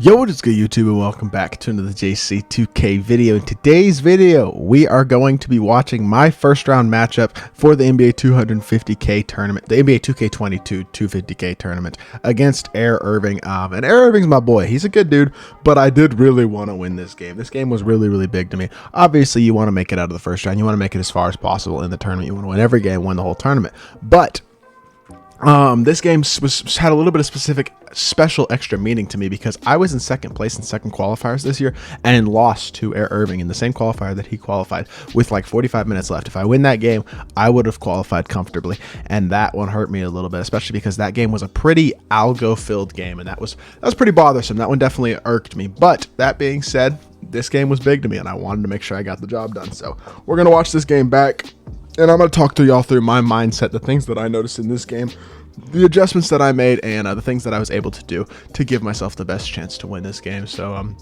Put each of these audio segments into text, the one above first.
Yo, what is good, YouTube, and welcome back to another JC2K video. In today's video, we are going to be watching my first round matchup for the NBA 250K tournament, the NBA 2K22 250K tournament against Erving. And Erving's my boy. He's a good dude, but I did really want to win this game. This game was really big to me. Obviously, you want to make it out of the first round. You want to make it as far as possible in the tournament. You want to win every game, win the whole tournament. But this game had a little bit of special extra meaning to me because I was in second place in second qualifiers this year and lost to Erving in the same qualifier that he qualified with like 45 minutes left. If I win that game, I would have qualified comfortably, and that one hurt me a little bit, especially because that game was a pretty algo-filled game, and that was pretty bothersome. That one definitely irked me. But that being said, this game was big to me, and I wanted to make sure I got the job done. So we're gonna watch this game back. And I'm going to talk to y'all through my mindset, the things that I noticed in this game, the adjustments that I made, and the things that I was able to do to give myself the best chance to win this game. So,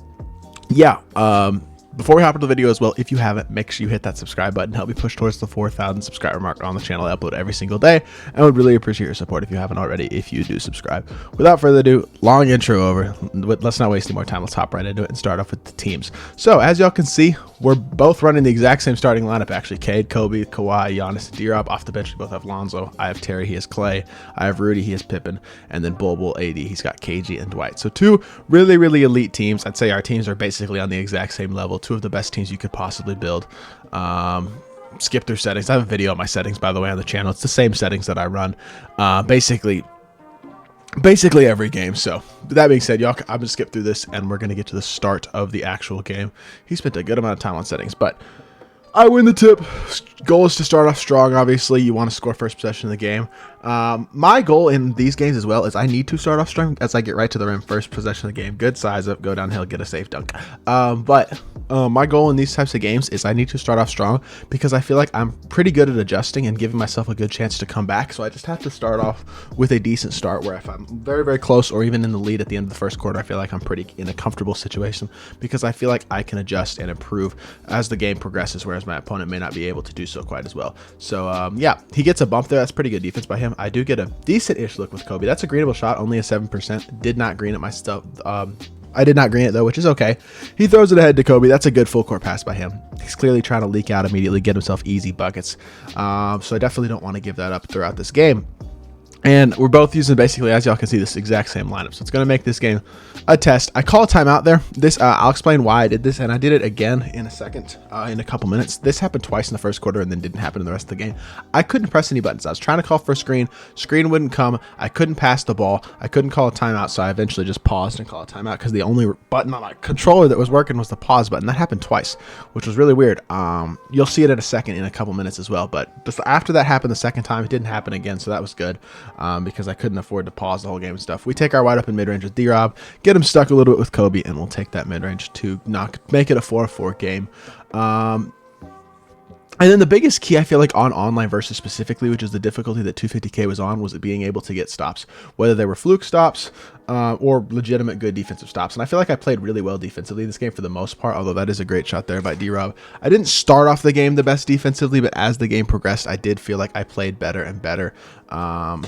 before we hop into the video as well, if you haven't, make sure you hit that subscribe button. Help me push towards the 4,000 subscriber mark on the channel. I upload every single day, and would really appreciate your support if you haven't already, if you do subscribe. Without further ado, long intro over. Let's not waste any more time. Let's hop right into it and start off with the teams. So, as y'all can see, we're both running the exact same starting lineup, actually. Cade, Kobe, Kawhi, Giannis, and D-Rob. Off the bench, we both have Lonzo. I have Terry, he has Clay. I have Rudy, he has Pippen. And then Bull, AD, he's got KG and Dwight. So two really elite teams. I'd say our teams are basically on the exact same level. Two of the best teams you could possibly build. Skip through settings. I have a video on my settings, by the way, on the channel. It's the same settings that I run. Basically every game. So that being said, y'all, I'm gonna skip through this and we're gonna get to the start of the actual game. He spent a good amount of time on settings, but I win the tip. Goal is to start off strong. Obviously, you want to score first possession of the game. My goal in these games as well is I need to start off strong as I get right to the rim first possession of the game. Good size up, go downhill, get a safe dunk. But my goal in these types of games is I need to start off strong because I feel like I'm pretty good at adjusting and giving myself a good chance to come back. So I just have to start off with a decent start where if I'm very close or even in the lead at the end of the first quarter, I feel like I'm pretty in a comfortable situation because I feel like I can adjust and improve as the game progresses, whereas my opponent may not be able to do so quite as well. So yeah, he gets a bump there. That's pretty good defense by him. I do get a decent-ish look with Kobe. That's a greenable shot, only a 7%. Did not green it myself. I did not green it though, which is okay. He throws it ahead to Kobe. That's a good full court pass by him. He's clearly trying to leak out immediately, get himself easy buckets. So I definitely don't want to give that up throughout this game. And we're both using basically, as y'all can see, this exact same lineup. So it's going to make this game a test. I call a timeout there. This I'll explain why I did this, and I did it again in a second, in a couple minutes. This happened twice in the first quarter and then didn't happen in the rest of the game. I couldn't press any buttons. I was trying to call for a screen. Screen wouldn't come. I couldn't pass the ball. I couldn't call a timeout, so I eventually just paused and called a timeout because the only button on my controller that was working was the pause button. That happened twice, which was really weird. You'll see it in a second in a couple minutes as well. But after that happened the second time, it didn't happen again, so that was good because I couldn't afford to pause the whole game and stuff. We take our wide open mid-range with D-Rob, get him stuck a little bit with Kobe, and we'll take that mid-range to make it a 4-4 game. And then the biggest key I feel like on online versus specifically, which is the difficulty that 250K was on, was it being able to get stops, whether they were fluke stops or legitimate good defensive stops. And I feel like I played really well defensively in this game for the most part, although that is a great shot there by D-Rob. I didn't start off the game the best defensively, but as the game progressed, I did feel like I played better and better.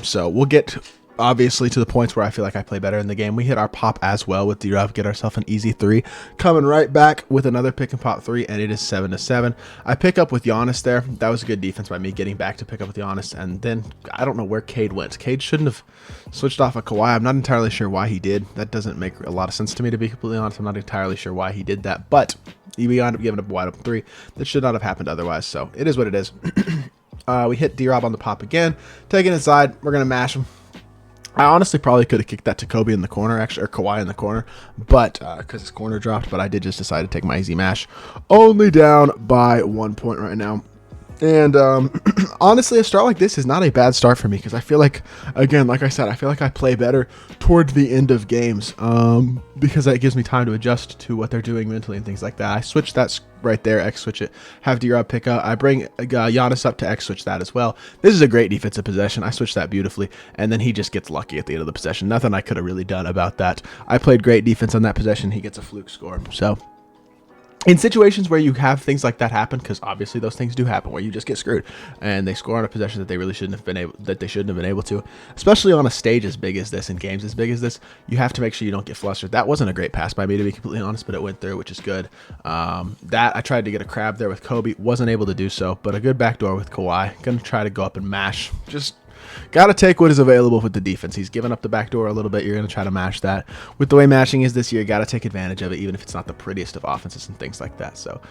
So we'll get obviously to the points where I feel like I play better in the game. We hit our pop as well with D-Rob, get ourselves an easy 3. Coming right back with another pick and pop 3, and it is 7-7. I pick up with Giannis there. That was a good defense by me getting back to pick up with Giannis, and then I don't know where Cade went. Cade shouldn't have switched off of Kawhi. I'm not entirely sure why he did. That doesn't make a lot of sense to me, to be completely honest. I'm not entirely sure why he did that, but we ended up giving up a wide open 3. That should not have happened otherwise, so it is what it is. We hit D-Rob on the pop again, taking it inside. We're going to mash him. I honestly probably could have kicked that to Kobe in the corner, actually, or Kawhi in the corner, but because his corner dropped, but I did just decide to take my easy mash. Only down by 1 point right now. And honestly, a start like this is not a bad start for me because I feel like, again, like I said, I feel like I play better towards the end of games because that gives me time to adjust to what they're doing mentally and things like that. I switch that right there, X switch it, have D-Rob pick up. I bring Giannis up to X switch that as well. This is a great defensive possession. I switched that beautifully, and then he just gets lucky at the end of the possession. Nothing I could have really done about that. I played great defense on that possession. He gets a fluke score. So in situations where you have things like that happen, because obviously those things do happen, where you just get screwed and they score on a possession that they really shouldn't have been able to, especially on a stage as big as this and games as big as this, you have to make sure you don't get flustered. That wasn't a great pass by me, to be completely honest, but it went through, which is good. That I tried to get a crab there with Kobe, wasn't able to do so, but a good backdoor with Kawhi. Gonna try to go up and mash. Just got to take what is available with the defense. He's given up the back door a little bit. You're going to try to mash that. With the way mashing is this year, got to take advantage of it, even if it's not the prettiest of offenses and things like that. So,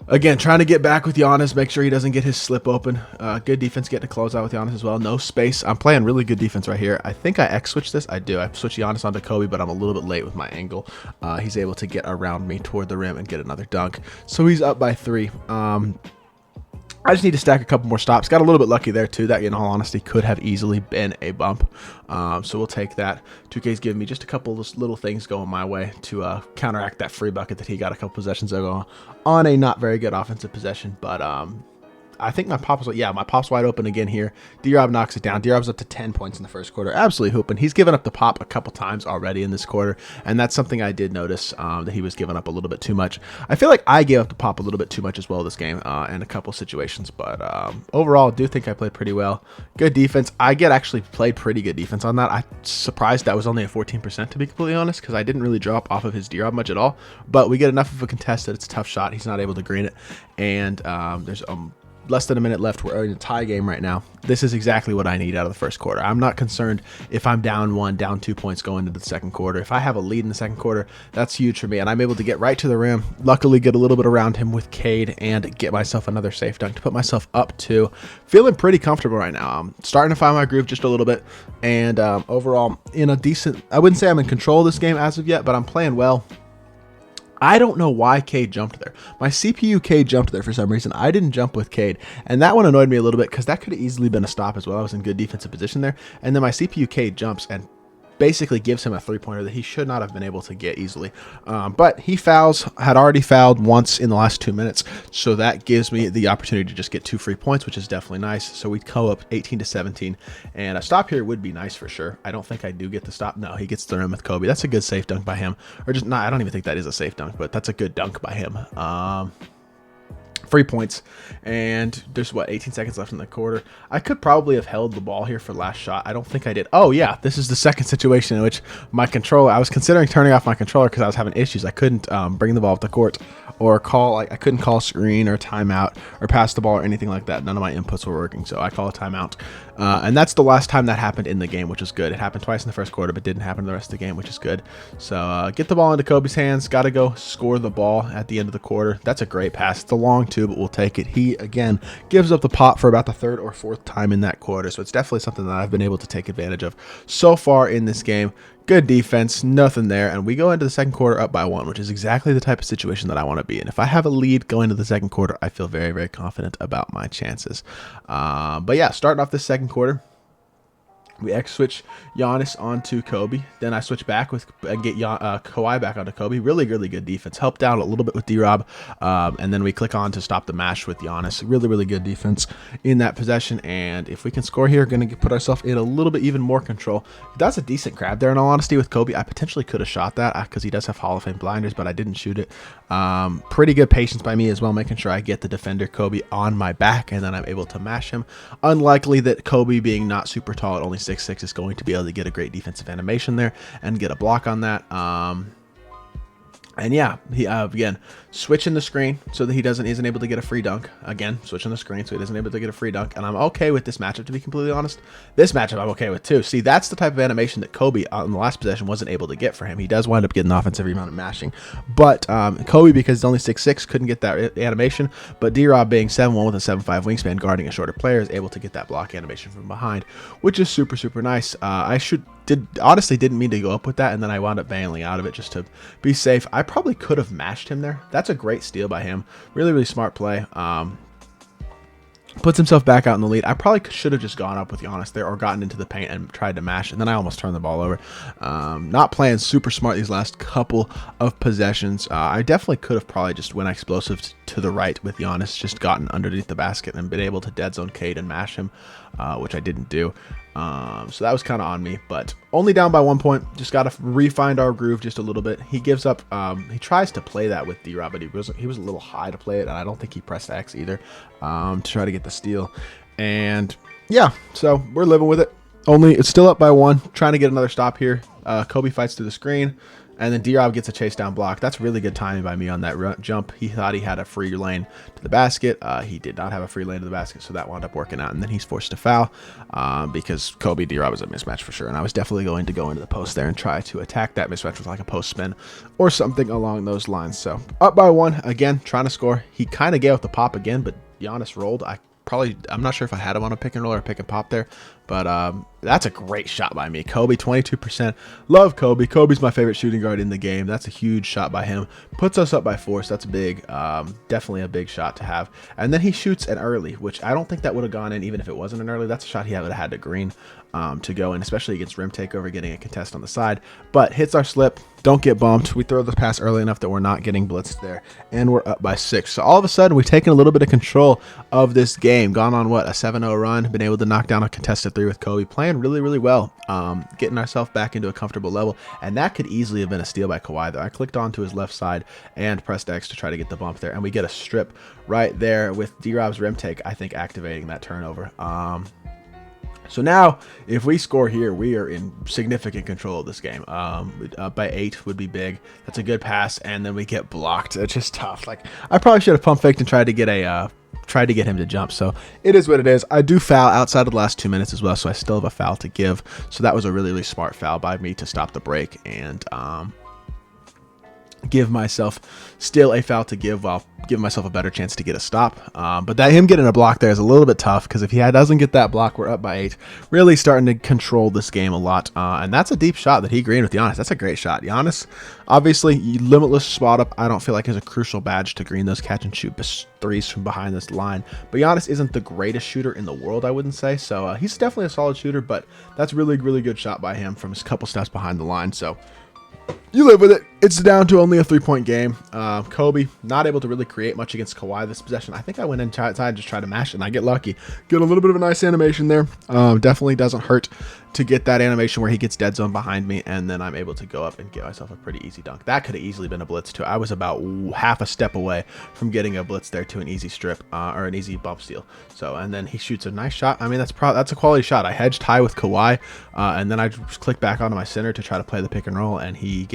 again, trying to get back with Giannis, make sure he doesn't get his slip open. Good defense getting to close out with Giannis as well. No space. I'm playing really good defense right here. I think I X-switched this. I do. I switched Giannis onto Kobe, but I'm a little bit late with my angle. He's able to get around me toward the rim and get another dunk. So he's up by 3. I just need to stack a couple more stops. Got a little bit lucky there, too. That, in all honesty, could have easily been a bump. So we'll take that. 2K's giving me just a couple of little things going my way to counteract that free bucket that he got a couple possessions ago on a not very good offensive possession. But I think my pop's wide open again here. D-Rob knocks it down. D-Rob's up to 10 points in the first quarter. Absolutely hooping. He's given up the pop a couple times already in this quarter, and that's something I did notice, that he was giving up a little bit too much. I feel like I gave up the pop a little bit too much as well this game, in a couple situations, but overall, I do think I played pretty well. Good defense. I actually played pretty good defense on that. I'm surprised that was only a 14%, to be completely honest, because I didn't really drop off of his D-Rob much at all, but we get enough of a contest that it's a tough shot. He's not able to green it, and there's less than a minute left. We're in a tie game right now. This is exactly what I need out of the first quarter. I'm not concerned if I'm down 1, down 2 points going into the second quarter. If I have a lead in the second quarter, that's huge for me, and I'm able to get right to the rim, luckily get a little bit around him with Cade, and get myself another safe dunk to put myself up 2. Feeling pretty comfortable right now. I'm starting to find my groove just a little bit, and overall in a decent, I wouldn't say I'm in control of this game as of yet, but I'm playing well. I don't know why Cade jumped there. My CPU Cade jumped there for some reason. I didn't jump with Cade, and that one annoyed me a little bit because that could have easily been a stop as well. I was in good defensive position there, and then my CPU Cade jumps and basically gives him a 3-pointer that he should not have been able to get easily. But he had already fouled once in the last 2 minutes, so that gives me the opportunity to just get 2 free points, which is definitely nice. So we'd go up 18-17, and a stop here would be nice for sure. I don't think I do get the stop. No, he gets the rim with Kobe. That's a good safe dunk by him. Or just, I don't even think that is a safe dunk, but that's a good dunk by him. Free points, and there's 18 seconds left in the quarter. I could probably have held the ball here for last shot. I don't think I did. Oh yeah, this is the second situation in which my controller, I was considering turning off my controller because I was having issues. I couldn't bring the ball up the court or call, I couldn't call screen or timeout or pass the ball or anything like that. None of my inputs were working, so I call a timeout. And that's the last time that happened in the game, which is good. It happened twice in the first quarter, but didn't happen in the rest of the game, which is good. So get the ball into Kobe's hands. Got to go score the ball at the end of the quarter. That's a great pass. It's a long two, but we'll take it. He, again, gives up the pop for about the 3rd or 4th time in that quarter. So it's definitely something that I've been able to take advantage of so far in this game. Good defense, nothing there, and we go into the second quarter up by 1, which is exactly the type of situation that I want to be in. If I have a lead going into the second quarter, I feel very, very confident about my chances. But yeah, starting off this second quarter, we X-switch Giannis onto Kobe. Then I switch back and get Kawhi back onto Kobe. Really, really good defense. Helped out a little bit with D-Rob. And then we click on to stop the mash with Giannis. Really, really good defense in that possession. And if we can score here, going to put ourselves in a little bit even more control. That's a decent grab there, in all honesty, with Kobe. I potentially could have shot that because he does have Hall of Fame blinders, but I didn't shoot it. Pretty good patience by me as well, making sure I get the defender Kobe on my back, and then I'm able to mash him. Unlikely that Kobe, being not super tall at only 6'6", is going to be able to get a great defensive animation there and get a block on that. And yeah, he again switching the screen so that he isn't able to get a free dunk. Again, switching the screen so he isn't able to get a free dunk. And I'm okay with this matchup, to be completely honest. This matchup I'm okay with too. See, that's the type of animation that Kobe on the last possession wasn't able to get for him. He does wind up getting the offensive rebound and mashing, but Kobe, because he's only 6'6", couldn't get that animation. But D-Rob, being 7'1" with a 7'5" wingspan, guarding a shorter player, is able to get that block animation from behind, which is super, super nice. Honestly didn't mean to go up with that, and then I wound up bailing out of it just to be safe. I probably could have mashed him there. That's a great steal by him. Really, really smart play. Puts himself back out in the lead. I probably should have just gone up with Giannis there or gotten into the paint and tried to mash, and then I almost turned the ball over. Not playing super smart these last couple of possessions. I definitely could have probably just went explosive to the right with Giannis, just gotten underneath the basket and been able to dead zone Cade and mash him. which I didn't do. So that was kind of on me, but only down by 1 point. Just got to refine our groove just a little bit. He gives up. He tries to play that with D-Rob, but he was a little high to play it, and I don't think he pressed X either to try to get the steal. And yeah, so we're living with it. It's still up by 1. Trying to get another stop here. Kobe fights through the screen. And then D-Rob gets a chase down block. That's really good timing by me on that jump. He thought he had a free lane to the basket. He did not have a free lane to the basket, so that wound up working out. And then he's forced to foul because Kobe D-Rob is a mismatch for sure. And I was definitely going to go into the post there and try to attack that mismatch with like a post spin or something along those lines. So up by 1, again, trying to score. He kind of gave up the pop again, but Giannis rolled. I'm not sure if I had him on a pick and roll or a pick and pop there, but that's a great shot by me. Kobe, 22%. Love Kobe. Kobe's my favorite shooting guard in the game. That's a huge shot by him. Puts us up by 4, so that's big. Definitely a big shot to have. And then he shoots an early, which I don't think that would have gone in even if it wasn't an early. That's a shot he would have had to green to go in, especially against rim takeover, getting a contest on the side. But hits our slip. Don't get bumped. We throw the pass early enough that we're not getting blitzed there, and we're up by 6. So all of a sudden, we've taken a little bit of control of this game. Gone on, what, a 7-0 run. Been able to knock down a contested 3 with Kobe. Playing really, really well. Getting ourselves back into a comfortable level. And that could easily have been a steal by Kawhi, though. I clicked onto his left side and pressed X to try to get the bump there. And we get a strip right there with D-Rob's rim take, I think, activating that turnover. So now, if we score here, we are in significant control of this game. Up by 8 would be big. That's a good pass, and then we get blocked. It's just tough. Like, I probably should have pump faked and tried to get him to jump. So it is what it is. I do foul outside of the last 2 minutes as well, so I still have a foul to give. So that was a really, really smart foul by me to stop the break and give myself still a foul to give while giving myself a better chance to get a stop. But that him getting a block there is a little bit tough because if he doesn't get that block, we're up by 8. Really starting to control this game a lot. And that's a deep shot that he greened with Giannis. That's a great shot. Giannis, obviously, limitless spot up. I don't feel like is a crucial badge to green those catch and shoot threes from behind this line. But Giannis isn't the greatest shooter in the world, I wouldn't say. So he's definitely a solid shooter, but that's really, really good shot by him from a couple steps behind the line. So you live with it. It's down to only a 3-point game. Kobe not able to really create much against Kawhi this possession. I think I went inside just try to mash it, and I get lucky. Get a little bit of a nice animation there. Definitely doesn't hurt to get that animation where he gets dead zone behind me, and then I'm able to go up and get myself a pretty easy dunk. That could have easily been a blitz too. I was about half a step away from getting a blitz there to an easy strip or an easy bump steal. So, and then he shoots a nice shot. I mean, that's a quality shot. I hedged high with Kawhi, and then I just click back onto my center to try to play the pick and roll, and he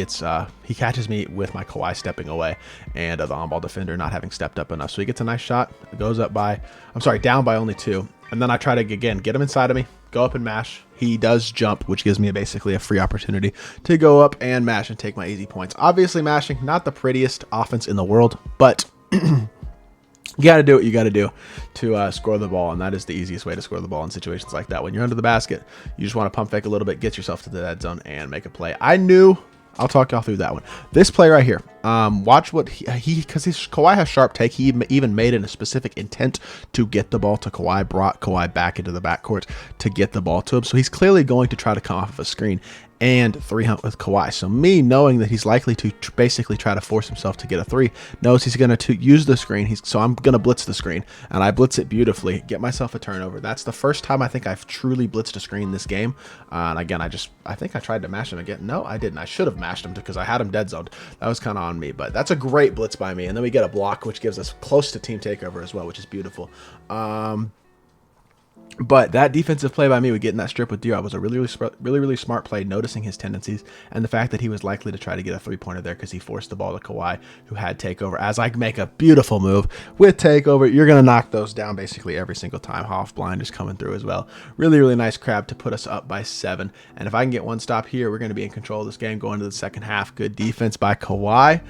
catches me with my Kawhi stepping away and the on-ball defender not having stepped up enough. So he gets a nice shot. It goes down by only 2. And then I try to, again, get him inside of me, go up and mash. He does jump, which gives me basically a free opportunity to go up and mash and take my easy points. Obviously, mashing, not the prettiest offense in the world, but you got to do what you got to do to score the ball, and that is the easiest way to score the ball in situations like that. When you're under the basket, you just want to pump fake a little bit, get yourself to the dead zone, and make a play. I'll talk y'all through that one. This play right here, watch what because Kawhi has sharp take. He even made it a specific intent to get the ball to Kawhi, brought Kawhi back into the backcourt to get the ball to him. So he's clearly going to try to come off of a screen and 3 hunt with Kawhi. So me knowing that he's likely to basically try to force himself to get a 3, knows he's going to use the screen. So I'm going to blitz the screen, and I blitz it beautifully, get myself a turnover. That's the first time I think I've truly blitzed a screen this game. And again, I think I tried to mash him again. No, I didn't. I should have mashed him because I had him dead zoned. That was kind of on me, but that's a great blitz by me. And then we get a block, which gives us close to team takeover as well, which is beautiful. But that defensive play by me with getting that strip with D-Rob was a really smart play, noticing his tendencies and the fact that he was likely to try to get a 3-pointer there because he forced the ball to Kawhi, who had takeover. As I make a beautiful move with takeover, you're going to knock those down basically every single time. Half blind is coming through as well. Really nice crab to put us up by 7. And if I can get one stop here, we're going to be in control of this game going into the second half. Good defense by Kawhi.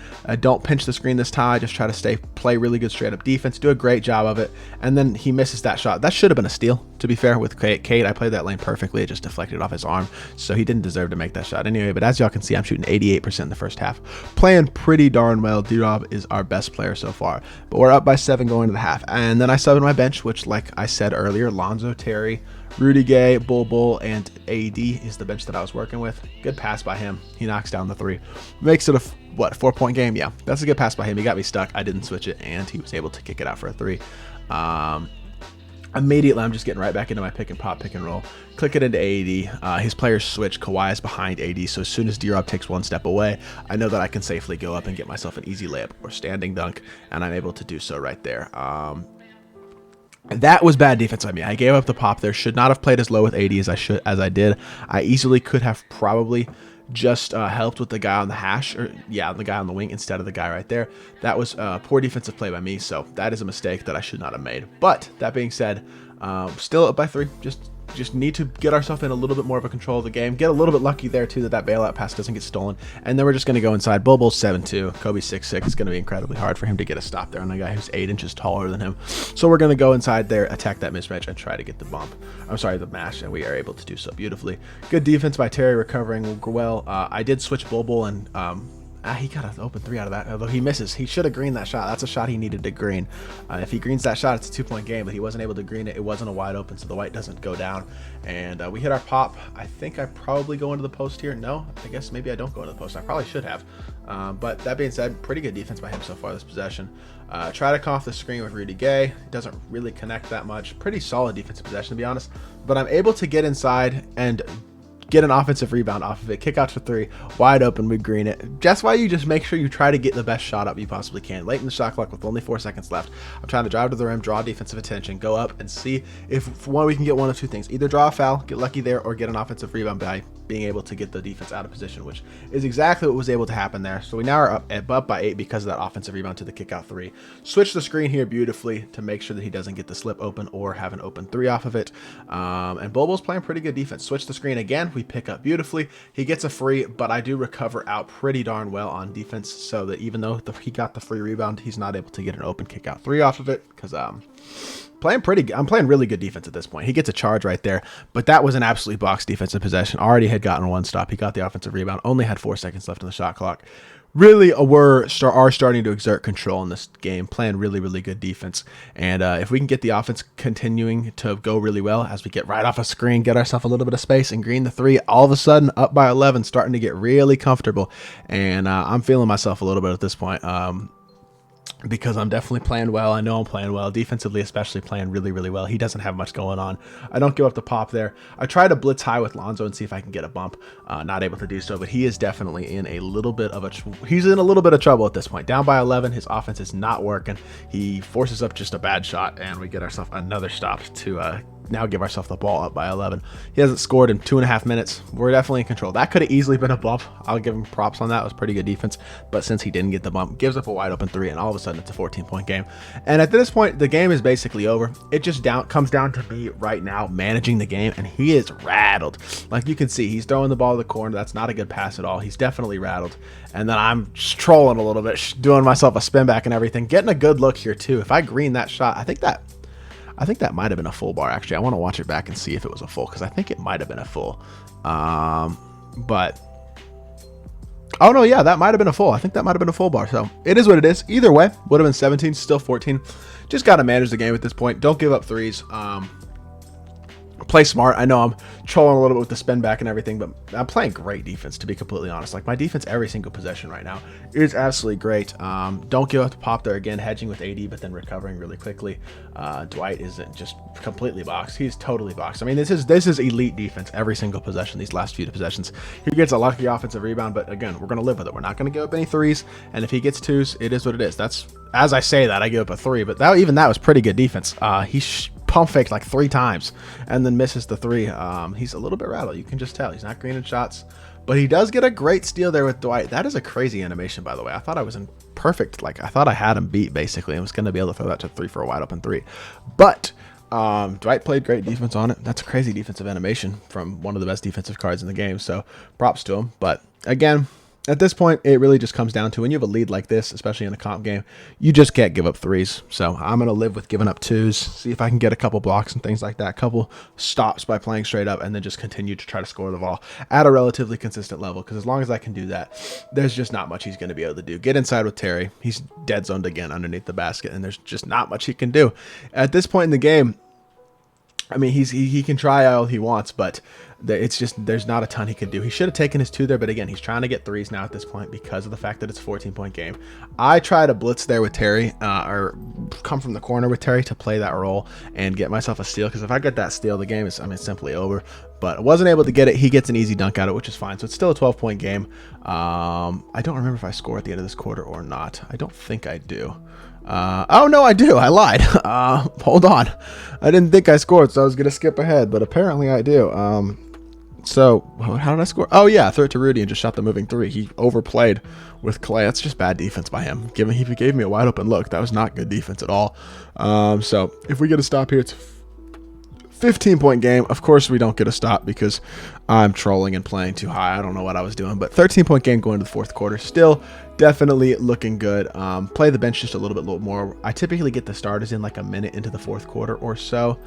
Don't pinch the screen this time. I just try to play really good straight up defense, do a great job of it. And then he misses that shot. That should have been a steal. To be fair with Kate, I played that lane perfectly. It just deflected off his arm, so he didn't deserve to make that shot anyway. But as y'all can see, I'm shooting 88% in the first half. Playing pretty darn well. D-Rob is our best player so far. But we're up by 7 going to the half. And then I sub in my bench, which, like I said earlier, Lonzo, Terry, Rudy Gay, Bull, and AD is the bench that I was working with. Good pass by him. He knocks down the 3. Makes it a 4-point game? Yeah, that's a good pass by him. He got me stuck. I didn't switch it, and he was able to kick it out for a 3. Immediately, I'm just getting right back into my pick and pop, pick and roll. Click it into AD. His players switch. Kawhi is behind AD, so as soon as D-Rob takes one step away, I know that I can safely go up and get myself an easy layup or standing dunk, and I'm able to do so right there. That was bad defense by me. I gave up the pop there. Should not have played as low with AD as I did. I easily could have probably just helped with the guy on the hash, or yeah, the guy on the wing instead of the guy right there. That was poor defensive play by me, so that is a mistake that I should not have made. But that being said, still up by 3. Just need to get ourselves in a little bit more of a control of the game. Get a little bit lucky there too that bailout pass doesn't get stolen, and then we're just going to go inside. Bulbul's 7'2", Kobe's 6'6". It's going to be incredibly hard for him to get a stop there on a guy who's 8 inches taller than him. So we're going to go inside there, attack that mismatch, and try to get the bump. I'm sorry, the mash, and we are able to do so beautifully. Good defense by Terry, recovering well. I did switch Bulbul, and he got an open 3 out of that, although he misses. He should have greened that shot. That's a shot he needed to green. If he greens that shot, it's a 2-point game, but he wasn't able to green it. It wasn't a wide open, so the white doesn't go down. And we hit our pop. I think I probably go into the post here. No, I guess maybe I don't go into the post. I probably should have. But that being said, pretty good defense by him so far this possession. Try to come off the screen with Rudy Gay. Doesn't really connect that much. Pretty solid defensive possession, to be honest. But I'm able to get inside and get an offensive rebound off of it, kick out for 3, wide open, we green it. That's why you just make sure you try to get the best shot up you possibly can. Late in the shot clock with only 4 seconds left, I'm trying to drive to the rim, draw defensive attention, go up and see if we can get one of 2 things. Either draw a foul, get lucky there, or get an offensive rebound by being able to get the defense out of position, which is exactly what was able to happen there. So we now are up by 8 because of that offensive rebound to the kick out 3. Switch the screen here beautifully to make sure that he doesn't get the slip open or have an open 3 off of it. And Bulbul's playing pretty good defense. Switch the screen again, we pick up beautifully. He gets a free, but I do recover out pretty darn well on defense, so that even though he got the free rebound, he's not able to get an open kick out 3 off of it, because I'm playing really good defense at this point. He gets a charge right there, but that was an absolutely box defensive possession. Already had gotten 1 stop. He got the offensive rebound, only had 4 seconds left in the shot clock. Really are starting to exert control in this game, playing really good defense. And if we can get the offense continuing to go really well as we get right off a screen, get ourselves a little bit of space and green the 3, all of a sudden up by 11, starting to get really comfortable. And I'm feeling myself a little bit at this point. Because I'm definitely playing well. I know I'm playing well. Defensively, especially playing really well. He doesn't have much going on. I don't give up the pop there. I try to blitz high with Lonzo and see if I can get a bump. Not able to do so, but he is definitely in a little bit of trouble at this point. Down by 11, his offense is not working. He forces up just a bad shot, and we get ourselves another stop to now give ourselves the ball up by 11. He hasn't scored in 2.5 minutes. We're definitely in control. That could have easily been a bump. I'll give him props on that. It was pretty good defense. But since he didn't get the bump, gives up a wide open 3, and all of a sudden it's a 14-point game. And at this point, the game is basically over. It just comes down to me right now managing the game, and he is rattled. Like you can see, he's throwing the ball to the corner. That's not a good pass at all. He's definitely rattled. And then I'm just trolling a little bit, doing myself a spin back and everything. Getting a good look here too. If I green that shot, I think that might have been a full bar, actually. I want to watch it back and see if it was a full, because I think it might have been a full. But, oh no, yeah, that might have been a full. I think that might have been a full bar. So it is what it is. Either way, would have been 17, still 14. Just got to manage the game at this point. Don't give up 3s. Play smart. I know I'm trolling a little bit with the spin back and everything, but I'm playing great defense, to be completely honest. Like, my defense every single possession right now is absolutely great. Don't give up the pop there again, hedging with AD, but then recovering really quickly. Dwight isn't just completely boxed. He's totally boxed. I mean, this is elite defense every single possession, these last few possessions. He gets a lucky offensive rebound, but again, we're going to live with it. We're not going to give up any 3s, and if he gets 2s, it is what it is. That's, as I say that, I give up a 3, but even that was pretty good defense. He pump faked like 3 times and then misses the 3. He's a little bit rattled. You can just tell he's not greening shots, but he does get a great steal there with Dwight. That is a crazy animation, by the way. I thought I was in perfect. Like, I thought I had him beat basically and was going to be able to throw that to 3 for a wide open 3. But Dwight played great defense on it. That's a crazy defensive animation from one of the best defensive cards in the game. So props to him. But again, at this point, it really just comes down to when you have a lead like this, especially in a comp game, you just can't give up 3s. So I'm going to live with giving up 2s, see if I can get a couple blocks and things like that, a couple stops by playing straight up, and then just continue to try to score the ball at a relatively consistent level, because as long as I can do that, there's just not much he's going to be able to do. Get inside with Terry. He's dead zoned again underneath the basket, and there's just not much he can do. At this point in the game, I mean, he can try all he wants, but It's just there's not a ton he can do. He should have taken his 2 there, but again, he's trying to get 3s now at this point because of the fact that it's a 14-point game. I try to blitz there with Terry, or come from the corner with Terry to play that role and get myself a steal, because if I get that steal, the game is, I mean, simply over. But I wasn't able to get it. He gets an easy dunk out of it, which is fine. So it's still a 12-point game. I don't remember if I score at the end of this quarter or not. I don't think I do. Oh no, I do. I lied. Hold on. I didn't think I scored, so I was gonna skip ahead, but apparently I do. So how did I score? Oh yeah, threw it to Rudy and just shot the moving 3. He overplayed with Clay. That's just bad defense by him. He gave me a wide open look. That was not good defense at all. So if we get a stop here, it's 15-point game. Of course we don't get a stop because I'm trolling and playing too high. I don't know what I was doing, but 13-point game going to the 4th quarter. Still definitely looking good. Play the bench just a little bit more. I typically get the starters in like a minute into the 4th quarter or so.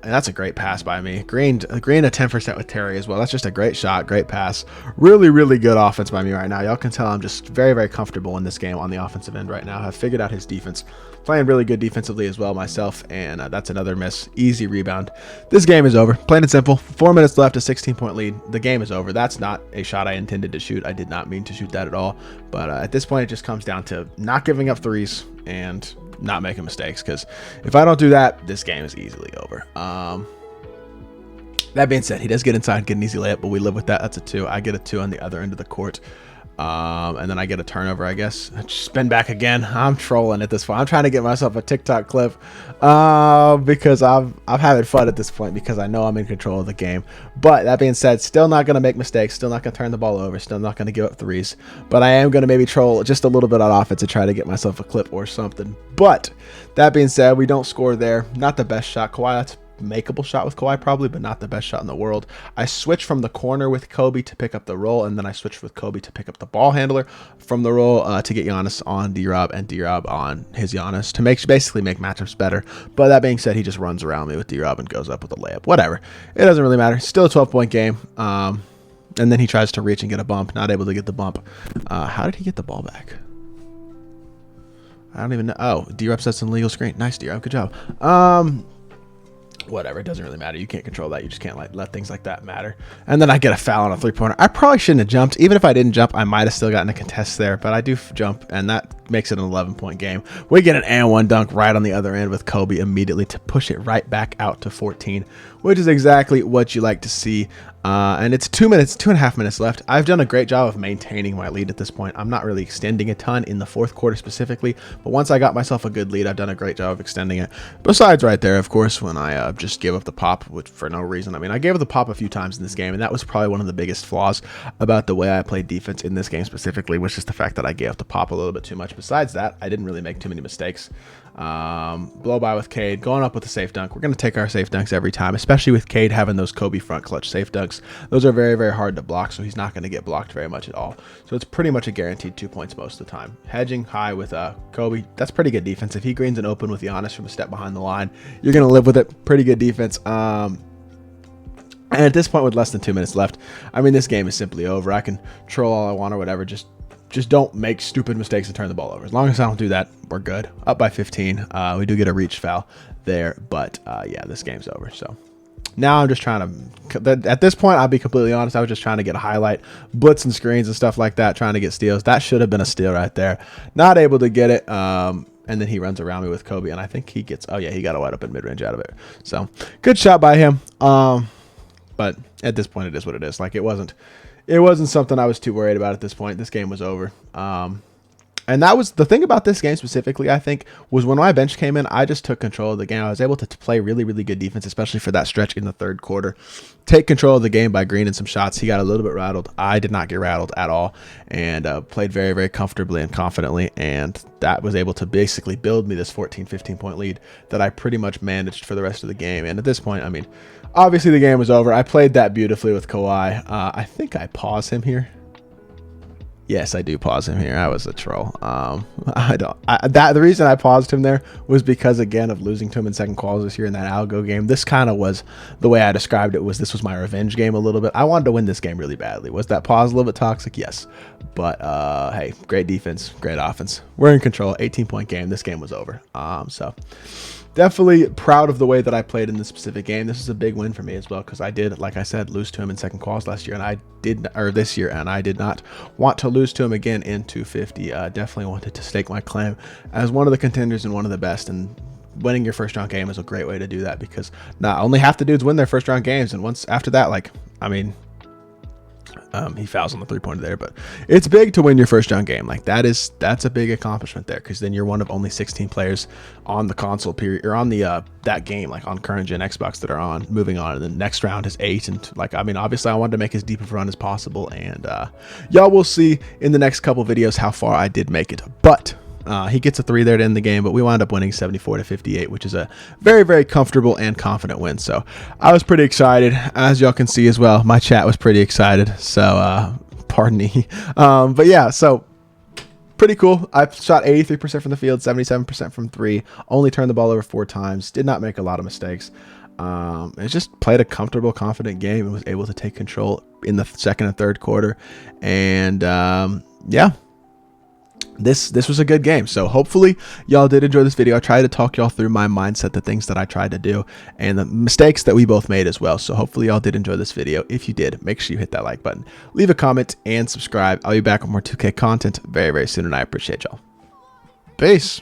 And that's a great pass by me. Green a 10% with Terry as well. That's just a great shot, great pass. Really, really good offense by me right now. Y'all can tell I'm just very, very comfortable in this game on the offensive end right now. I've figured out his defense. Playing really good defensively as well myself, and that's another miss. Easy rebound. This game is over. Plain and simple. 4 minutes left, a 16-point lead. The game is over. That's not a shot I intended to shoot. I did not mean to shoot that at all. But at this point, it just comes down to not giving up 3s and not making mistakes, because if I don't do that, this game is easily over. That being said, he does get inside, get an easy layup, but we live with that. That's a 2. I get a 2 on the other end of the court. And then I get a turnover, I guess. Spin back again. I'm trolling at this point. I'm trying to get myself a TikTok clip because I'm having fun at this point because I know I'm in control of the game. But that being said, still not going to make mistakes. Still not going to turn the ball over. Still not going to give up 3s. But I am going to maybe troll just a little bit on offense to try to get myself a clip or something. But that being said, we don't score there. Not the best shot. Kawhi, that's makeable shot with Kawhi probably, but not the best shot in the world. I switched from the corner with Kobe to pick up the roll, and then I switched with Kobe to pick up the ball handler from the roll to get Giannis on D-Rob and D-Rob on his Giannis to basically make matchups better. But that being said, he just runs around me with D-Rob and goes up with a layup. Whatever. It doesn't really matter. Still a 12-point game. And then he tries to reach and get a bump. Not able to get the bump. How did he get the ball back? I don't even know. Oh, D-Rob sets an illegal screen. Nice, D-Rob. Good job. Whatever, it doesn't really matter. You can't control that. You just can't let things like that matter. And then I get a foul on a 3-pointer. I probably shouldn't have jumped. Even if I didn't jump, I might have still gotten a contest there, but I do jump, and that makes it an 11-point game. We get an and-1 dunk right on the other end with Kobe immediately to push it right back out to 14, which is exactly what you like to see. And it's 2.5 minutes left. I've done a great job of maintaining my lead at this point. I'm not really extending a ton in the 4th quarter specifically, but once I got myself a good lead, I've done a great job of extending it. Besides right there, of course, when I just give up the pop for no reason. I mean, I gave up the pop a few times in this game, and that was probably one of the biggest flaws about the way I played defense in this game specifically, was just the fact that I gave up the pop a little bit too much. Besides that, I didn't really make too many mistakes. Blow by with Cade, going up with a safe dunk. We're going to take our safe dunks every time, especially with Cade having those Kobe front clutch safe dunks. Those are very, very hard to block, so he's not going to get blocked very much at all. So it's pretty much a guaranteed 2 points most of the time. Hedging high with Kobe, that's pretty good defense. If he greens an open with Giannis from a step behind the line, you're going to live with it. Pretty good defense. And at this point, with less than 2 minutes left, I mean, this game is simply over. I can troll all I want or whatever. Just don't make stupid mistakes and turn the ball over. As long as I don't do that, we're good. Up by 15. We do get a reach foul there, but yeah, this game's over. So now I'm just trying to, at this point, I'll be completely honest, I was just trying to get a highlight, blitz and screens and stuff like that, trying to get steals. That should have been a steal right there. Not able to get it. And then he runs around me with Kobe, and I think he gets, oh yeah, he got a wide open mid-range out of it. So good shot by him. But at this point, it is what it is. Like, it wasn't something I was too worried about at this point. This game was over. And that was the thing about this game specifically, I think, was when my bench came in, I just took control of the game. I was able to play really, really good defense, especially for that stretch in the 3rd quarter. Take control of the game by greening some shots. He got a little bit rattled. I did not get rattled at all, and played very, very comfortably and confidently. And that was able to basically build me this 14, 15-point lead that I pretty much managed for the rest of the game. And at this point, I mean, obviously the game was over. I played that beautifully with Kawhi. I think I pause him here. Yes, I do pause him here. I was a troll. The reason I paused him there was because, again, of losing to him in second quals this year in that algo game. This kind of was the way I described it. This was my revenge game a little bit. I wanted to win this game really badly. Was that pause a little bit toxic? Yes. But hey, great defense, great offense. We're in control. 18-point game. This game was over. So definitely proud of the way that I played in this specific game. This is a big win for me as well, because I did, like I said, lose to him in second quals last year, and I did, or this year, and I did not want to lose to him again in 250. Definitely wanted to stake my claim as one of the contenders and one of the best, and winning your first round game is a great way to do that, because not only half the dudes win their first round games, and once after that, like, I mean, he fouls on the 3-pointer there, but it's big to win your first round game. Like, that's a big accomplishment there, because then you're one of only 16 players on the console period, or on the that game, like on current gen Xbox, that are on moving on. And the next round is 8, and like, I mean, obviously I wanted to make as deep of a run as possible, and y'all will see in the next couple videos how far I did make it. But he gets a 3 there to end the game, but we wound up winning 74-58, which is a very, very comfortable and confident win. So I was pretty excited, as y'all can see as well. My chat was pretty excited, so pardon me. But yeah, so pretty cool. I shot 83% from the field, 77% from 3, only turned the ball over 4 times, did not make a lot of mistakes. It just played a comfortable, confident game, and was able to take control in the second and third quarter. And yeah, this was a good game. So hopefully y'all did enjoy this video. I tried to talk y'all through my mindset, the things that I tried to do, and the mistakes that we both made as well. So hopefully y'all did enjoy this video. If you did, make sure you hit that like button, leave a comment, and subscribe. I'll be back with more 2K content very, very soon, and I appreciate y'all. Peace.